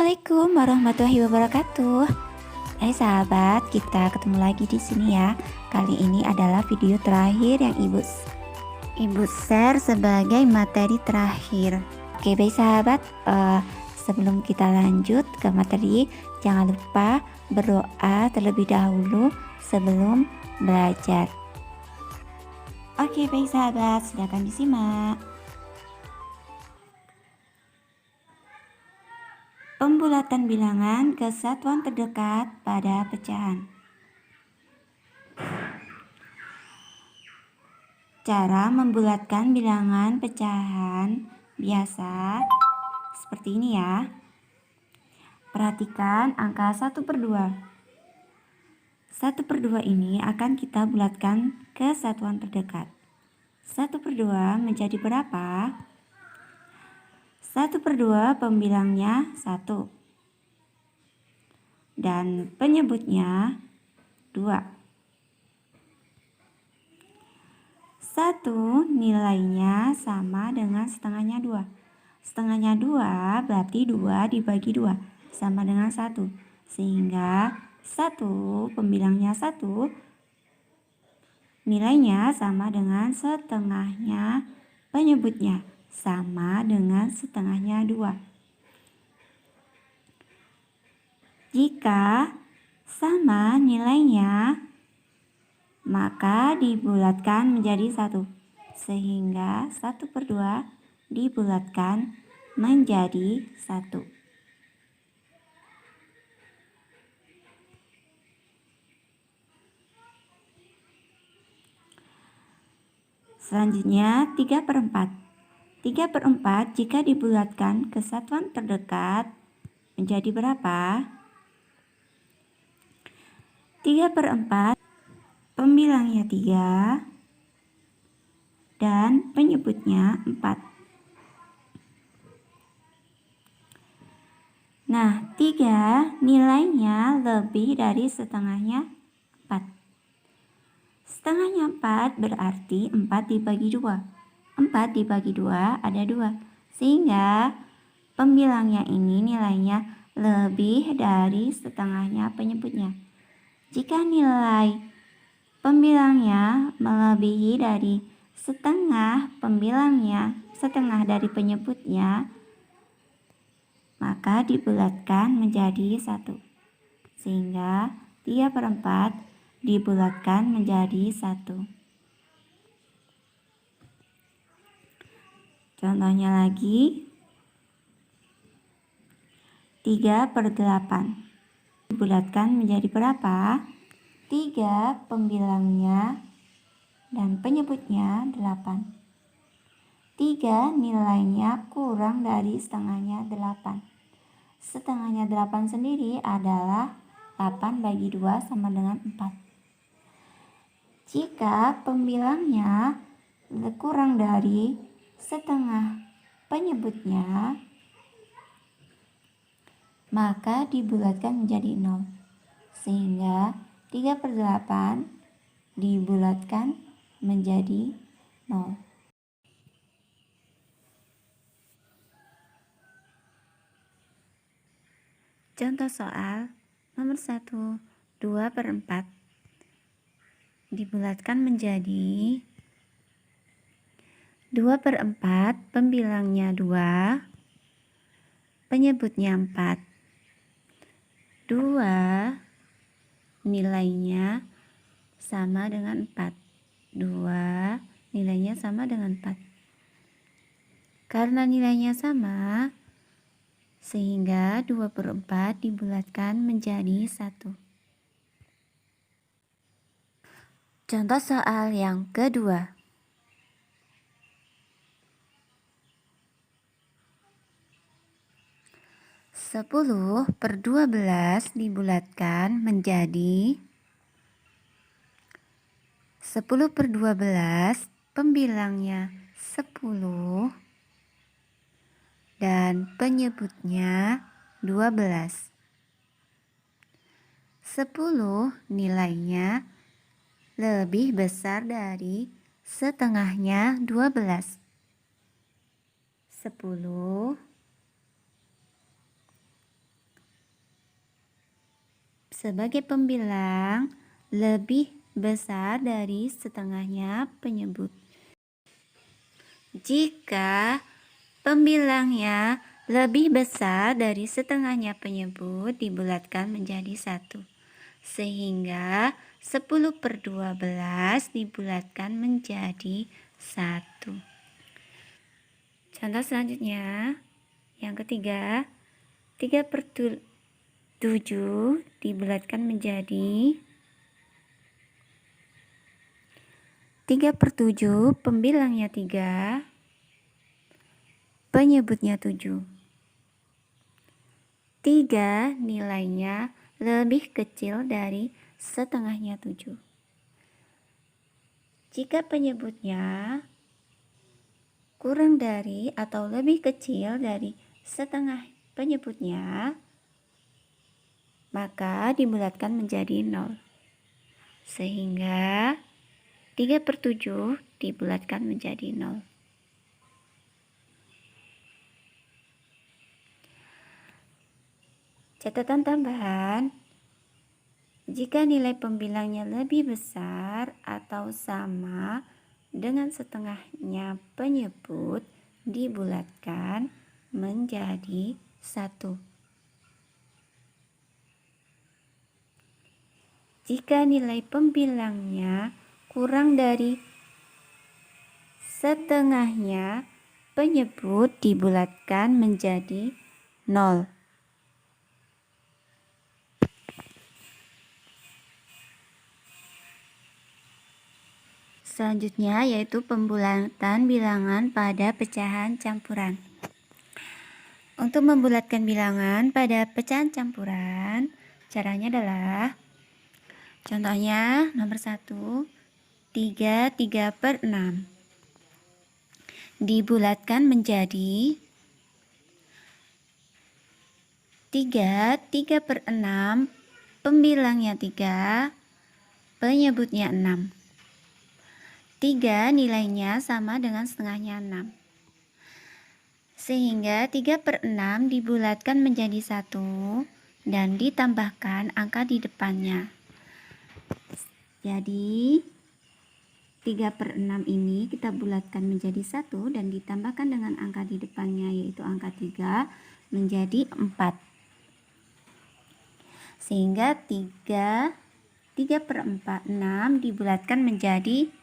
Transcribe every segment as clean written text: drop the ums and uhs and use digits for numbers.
Assalamualaikum warahmatullahi wabarakatuh. Hai sahabat, kita ketemu lagi di sini ya. Kali ini adalah video terakhir yang Ibu share sebagai materi terakhir. Oke, baik sahabat, sebelum kita lanjut ke materi, jangan lupa berdoa terlebih dahulu sebelum belajar. Oke, baik sahabat, silakan disimak. Pembulatan bilangan ke satuan terdekat pada pecahan. Cara membulatkan bilangan pecahan biasa seperti ini ya. Perhatikan angka 1/2. 1/2 ini akan kita bulatkan ke satuan terdekat. 1/2 menjadi berapa? 1/2 pembilangnya 1 dan penyebutnya 2. 1 nilainya sama dengan setengahnya 2. Setengahnya 2 berarti 2 dibagi 2 sama dengan 1. Sehingga 1 pembilangnya 1 nilainya sama dengan setengahnya penyebutnya sama dengan setengahnya 2. Jika sama nilainya, maka dibulatkan menjadi 1. Sehingga 1/2 dibulatkan menjadi 1. Selanjutnya 3/4. 3/4 jika dibulatkan ke satuan terdekat menjadi berapa? 3/4 pembilangnya 3 dan penyebutnya 4. Nah, 3 nilainya lebih dari setengahnya 4. Setengahnya 4 berarti 4 dibagi 2. 4 dibagi 2 ada 2. Sehingga pembilangnya ini nilainya lebih dari setengahnya penyebutnya. Jika nilai pembilangnya melebihi dari setengah pembilangnya, setengah dari penyebutnya, maka dibulatkan menjadi 1. Sehingga 3/4 dibulatkan menjadi 1. Contohnya lagi 3/8 dibulatkan menjadi berapa? 3 pembilangnya dan penyebutnya 8. 3 nilainya kurang dari setengahnya 8. Setengahnya 8 sendiri adalah 8 bagi 2 sama dengan 4. Jika pembilangnya kurang dari setengah penyebutnya, maka dibulatkan menjadi 0. Sehingga 3/8 dibulatkan menjadi 0. Contoh soal nomor 1, 2/4 dibulatkan menjadi 2/4 pembilangnya 2, penyebutnya 4. 2 nilainya sama dengan 4. 2 nilainya sama dengan 4. Karena nilainya sama, sehingga 2/4 dibulatkan menjadi 1. Contoh soal yang kedua. Sepuluh per 12 dibulatkan menjadi 10/12 pembilangnya 10 dan penyebutnya 12. 10 nilainya lebih besar dari setengahnya 12. 10 sebagai pembilang lebih besar dari setengahnya penyebut. Jika pembilangnya lebih besar dari setengahnya penyebut, dibulatkan menjadi 1. Sehingga 10/12 dibulatkan menjadi 1. Contoh selanjutnya, yang ketiga, 3/7 dibulatkan menjadi 3/7, pembilangnya 3, penyebutnya 7. 3 nilainya lebih kecil dari setengahnya 7. Jika penyebutnya kurang dari atau lebih kecil dari setengah penyebutnya, maka dibulatkan menjadi 0. Sehingga 3/7 dibulatkan menjadi 0. Catatan tambahan, jika nilai pembilangnya lebih besar atau sama dengan setengahnya penyebut, dibulatkan menjadi 1. Jika nilai pembilangnya kurang dari setengahnya penyebut, dibulatkan menjadi 0. Selanjutnya yaitu pembulatan bilangan pada pecahan campuran. Untuk membulatkan bilangan pada pecahan campuran, caranya adalah, contohnya nomor 1, 3/6 dibulatkan menjadi 3/6, pembilangnya 3, penyebutnya 6. 3 nilainya sama dengan setengahnya 6. Sehingga 3/6 dibulatkan menjadi 1 dan ditambahkan angka di depannya. Jadi 3/6 ini kita bulatkan menjadi 1 dan ditambahkan dengan angka di depannya, yaitu angka 3, menjadi 4. Sehingga 3/6 dibulatkan menjadi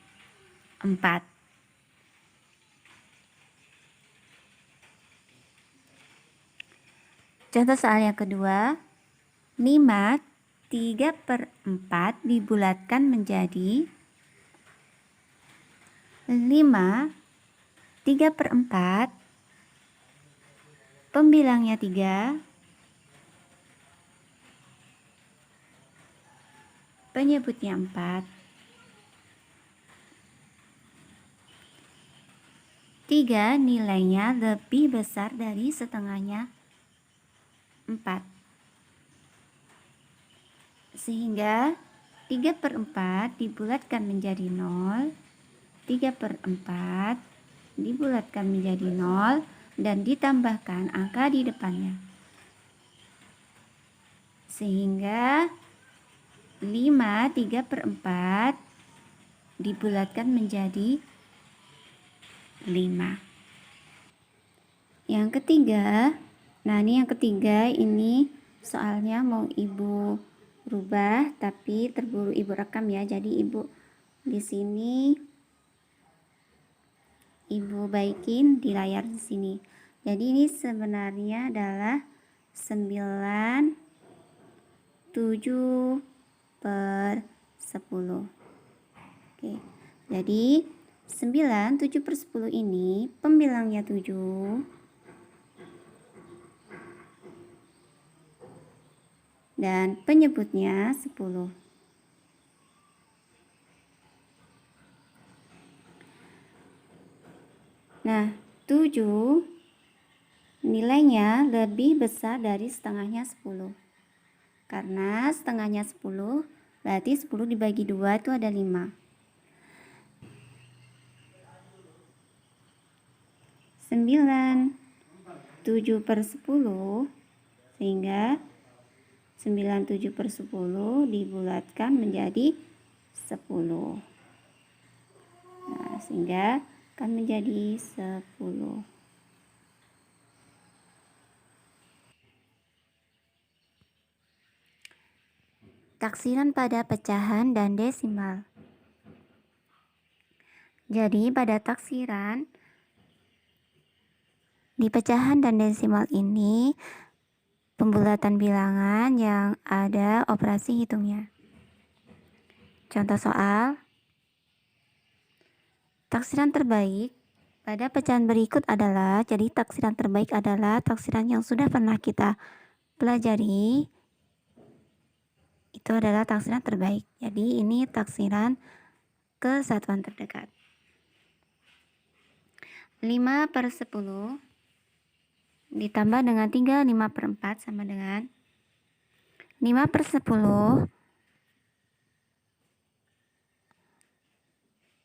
4. Contoh soal yang kedua, 5 3/4 dibulatkan menjadi 5 3/4, pembilangnya 3, penyebutnya 4. 3 nilainya lebih besar dari setengahnya 4. Sehingga 3/4 dibulatkan menjadi 0, 3/4 dibulatkan menjadi 0 dan ditambahkan angka di depannya. Sehingga 5 3/4 dibulatkan menjadi 5. Yang ketiga, nah ini yang ketiga, ini soalnya mau ibu rubah tapi terburu ibu rekam ya. Jadi ibu di sini ibu baikin di layar di sini. Jadi ini sebenarnya adalah 9/7/10. Oke. Jadi 9/7/10 ini pembilangnya 7 dan penyebutnya 10. Nah, 7 nilainya lebih besar dari setengahnya 10. Karena setengahnya 10, berarti 10 dibagi 2 itu ada 5. 9/7/10, sehingga 97/10 dibulatkan menjadi 10. Nah, sehingga akan menjadi 10. Taksiran pada pecahan dan desimal. Jadi pada taksiran di pecahan dan desimal ini pembulatan bilangan yang ada operasi hitungnya. Contoh soal, taksiran terbaik pada pecahan berikut adalah, jadi taksiran terbaik adalah taksiran yang sudah pernah kita pelajari, itu adalah taksiran terbaik. Jadi ini taksiran kesatuan terdekat. 5/10 ditambah dengan 3, 5/4 sama dengan 5/10.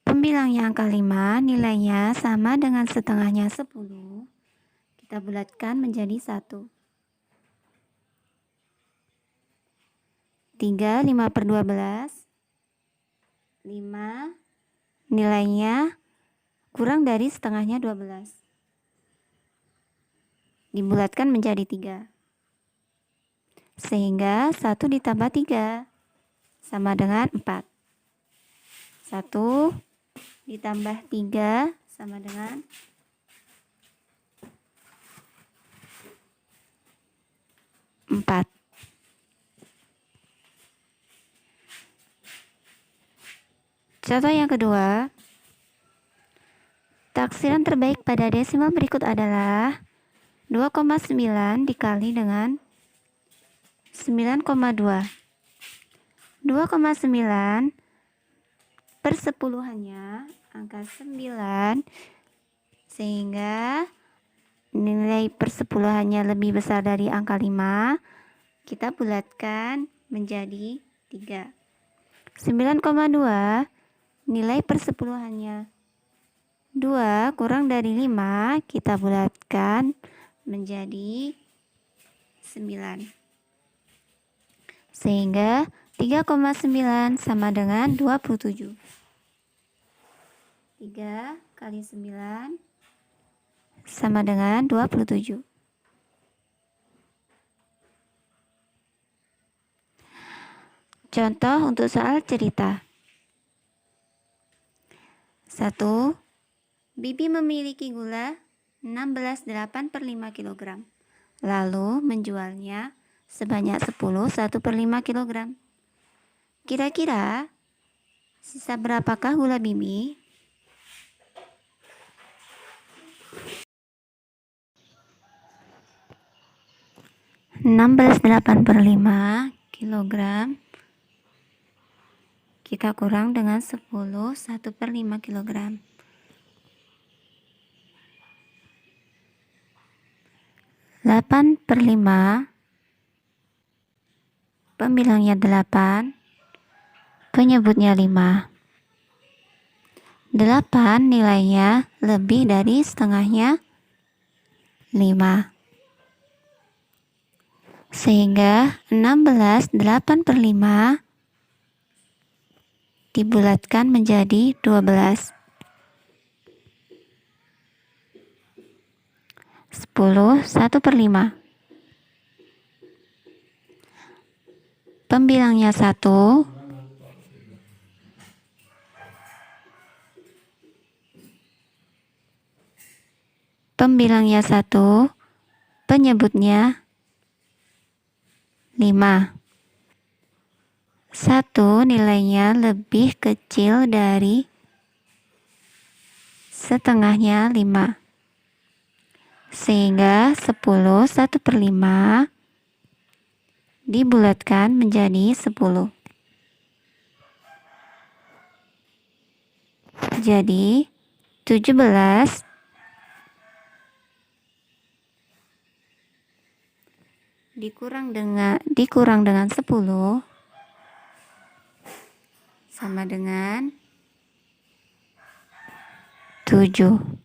Pembilang yang angka 5 nilainya sama dengan setengahnya 10. Kita bulatkan menjadi 1. 3, 5/12. 5 nilainya kurang dari setengahnya 12. Dibulatkan menjadi 3. Sehingga 1 ditambah 3 sama dengan 4. 1 ditambah 3 sama dengan 4. Contoh yang kedua, taksiran terbaik pada desimal berikut adalah 2,9 dikali dengan 9,2. 2,9 persepuluhannya angka 9, sehingga nilai persepuluhannya lebih besar dari angka 5. Kita bulatkan menjadi 3. 9,2 nilai persepuluhannya 2 kurang dari 5, kita bulatkan menjadi 9. Sehingga 3,9 sama dengan 27. 3 kali 9 sama dengan 27. Contoh untuk soal cerita. 1. Bibi memiliki gula 16,8/5 kg. Lalu menjualnya sebanyak 10 1/5 kg. Kira-kira sisa berapakah gula Bibi? (16,8/5 kg) kita kurang dengan 10 1/5 kg. 8/5, pembilangnya 8, penyebutnya 5. 8 nilainya lebih dari setengahnya 5. Sehingga 16,8/5 dibulatkan menjadi 12. 10 1/5. Pembilangnya 1, penyebutnya 5. 1 nilainya lebih kecil dari setengahnya 5. Sehingga 10 1/5 dibulatkan menjadi 10. Jadi 17 dikurang dengan 10 sama dengan 7.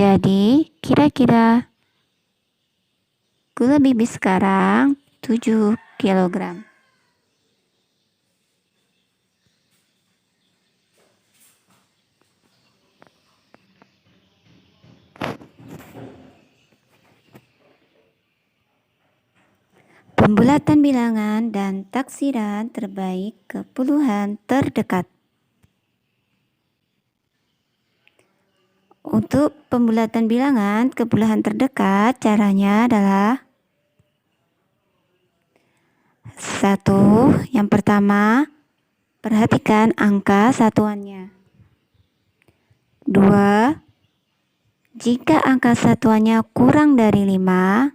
Jadi kira-kira gula bibit sekarang 7 kg. Pembulatan bilangan dan taksiran terbaik ke puluhan terdekat. Untuk pembulatan bilangan ke puluhan terdekat, caranya adalah satu, yang pertama, perhatikan angka satuannya. 2, jika angka satuannya kurang dari 5,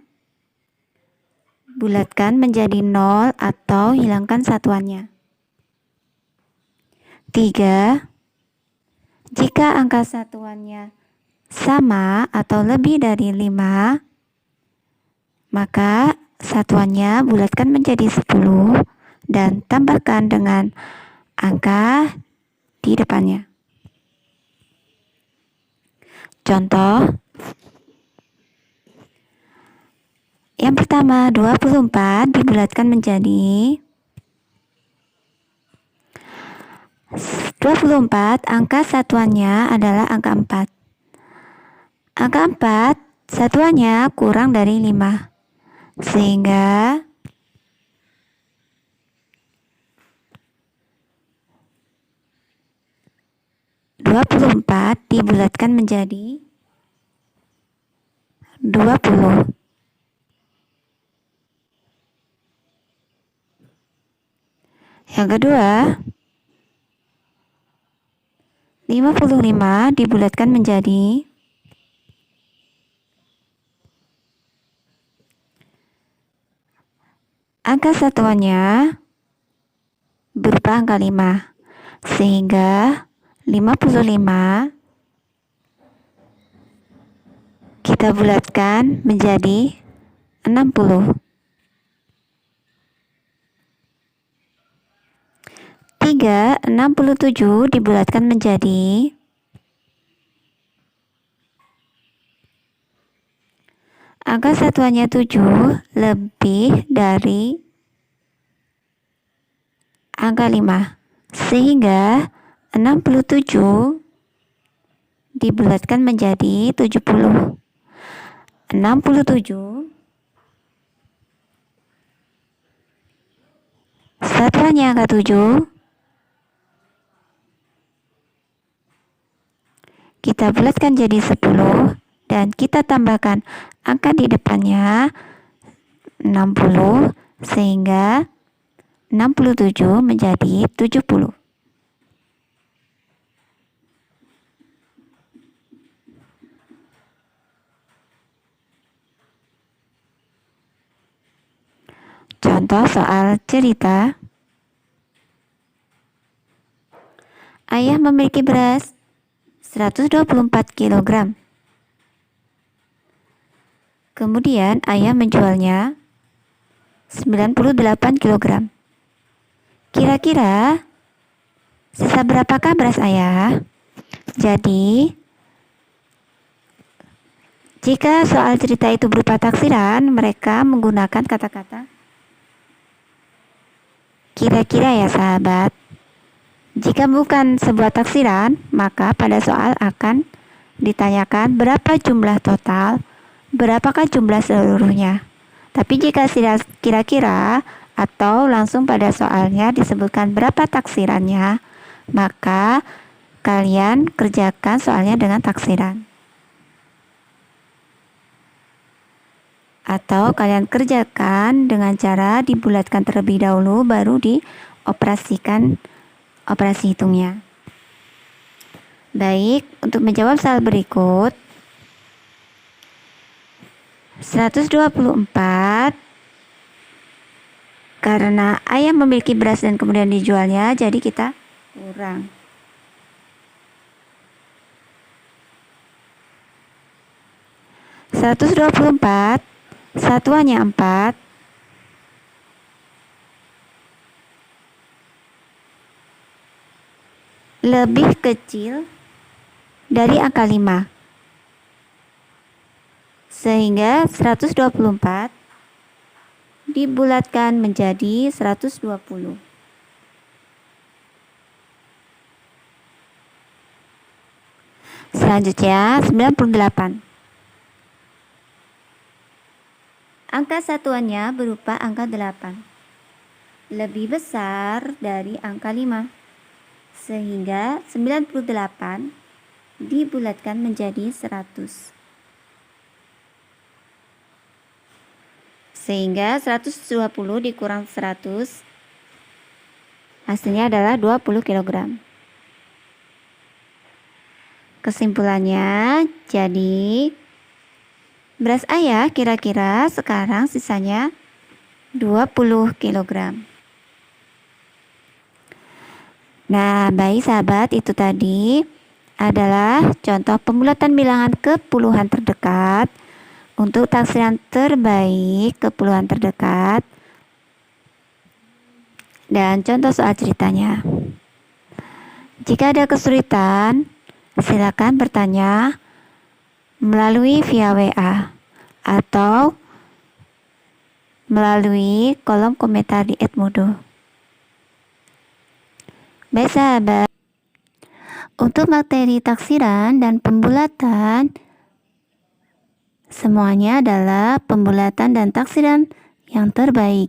bulatkan menjadi 0 atau hilangkan satuannya. 3, jika angka satuannya sama atau lebih dari 5, maka satuannya bulatkan menjadi 10 dan tambahkan dengan angka di depannya. Contoh, yang pertama 24 dibulatkan menjadi 24, angka satuannya adalah angka 4. Angka 4 satuannya kurang dari 5, sehingga dibulatkan menjadi 20. Yang kedua, 55 dibulatkan menjadi 5. Angka satuannya berupa angka 5, sehingga 55 kita bulatkan menjadi 60. 67 dibulatkan menjadi 7 lebih dari angka 5, sehingga 67 dibulatkan menjadi 70. 67 satuannya angka 7, kita bulatkan jadi 10 dan kita tambahkan angka di depannya 60, sehingga 67 menjadi 70. Contoh soal cerita. Ayah memiliki beras 124 kg. Kemudian ayah menjualnya 98 kg. Kira-kira sisa berapakah beras ayah? Jadi, jika soal cerita itu berupa taksiran, mereka menggunakan kata-kata kira-kira ya sahabat. Jika bukan sebuah taksiran, maka pada soal akan ditanyakan berapa jumlah total, berapakah jumlah seluruhnya. Tapi jika kira-kira atau langsung pada soalnya disebutkan berapa taksirannya, maka kalian kerjakan soalnya dengan taksiran. Atau kalian kerjakan dengan cara dibulatkan terlebih dahulu baru dioperasikan operasi hitungnya. Baik, untuk menjawab soal berikut, 124 karena ayah memiliki beras dan kemudian dijualnya, jadi kita kurang. (124) satuannya 4, lebih kecil dari angka 5. Sehingga 124 dibulatkan menjadi 120. Selanjutnya 98. Angka satuannya berupa angka 8. Lebih besar dari angka 5. Sehingga 98 dibulatkan menjadi 100. Sehingga 120 dikurang 100 hasilnya adalah 20 kg. Kesimpulannya, jadi beras ayah kira-kira sekarang sisanya 20 kg. Nah, baik sahabat, itu tadi adalah contoh pembulatan bilangan ke puluhan terdekat untuk taksiran terbaik ke puluhan terdekat dan contoh soal ceritanya. Jika ada kesulitan, silakan bertanya melalui via WA atau melalui kolom komentar di @modo. Baik sahabat, untuk materi taksiran dan pembulatan semuanya adalah pembulatan dan taksiran yang terbaik.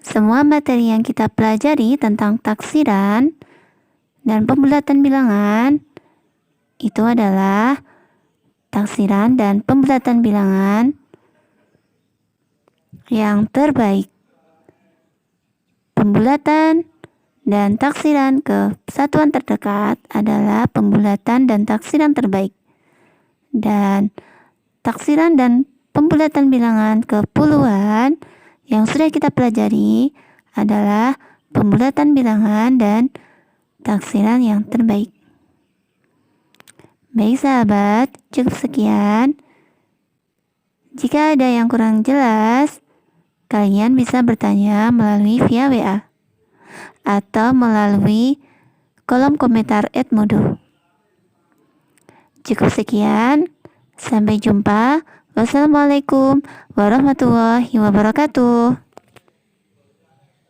Semua materi yang kita pelajari tentang taksiran dan pembulatan bilangan itu adalah taksiran dan pembulatan bilangan yang terbaik. Pembulatan dan taksiran ke satuan terdekat adalah pembulatan dan taksiran terbaik. Dan taksiran dan pembulatan bilangan ke puluhan yang sudah kita pelajari adalah pembulatan bilangan dan taksiran yang terbaik. Baik sahabat, cukup sekian. Jika ada yang kurang jelas, kalian bisa bertanya melalui via WA atau melalui kolom komentar @modo. Cukup sekian, sampai jumpa. Wassalamualaikum warahmatullahi wabarakatuh.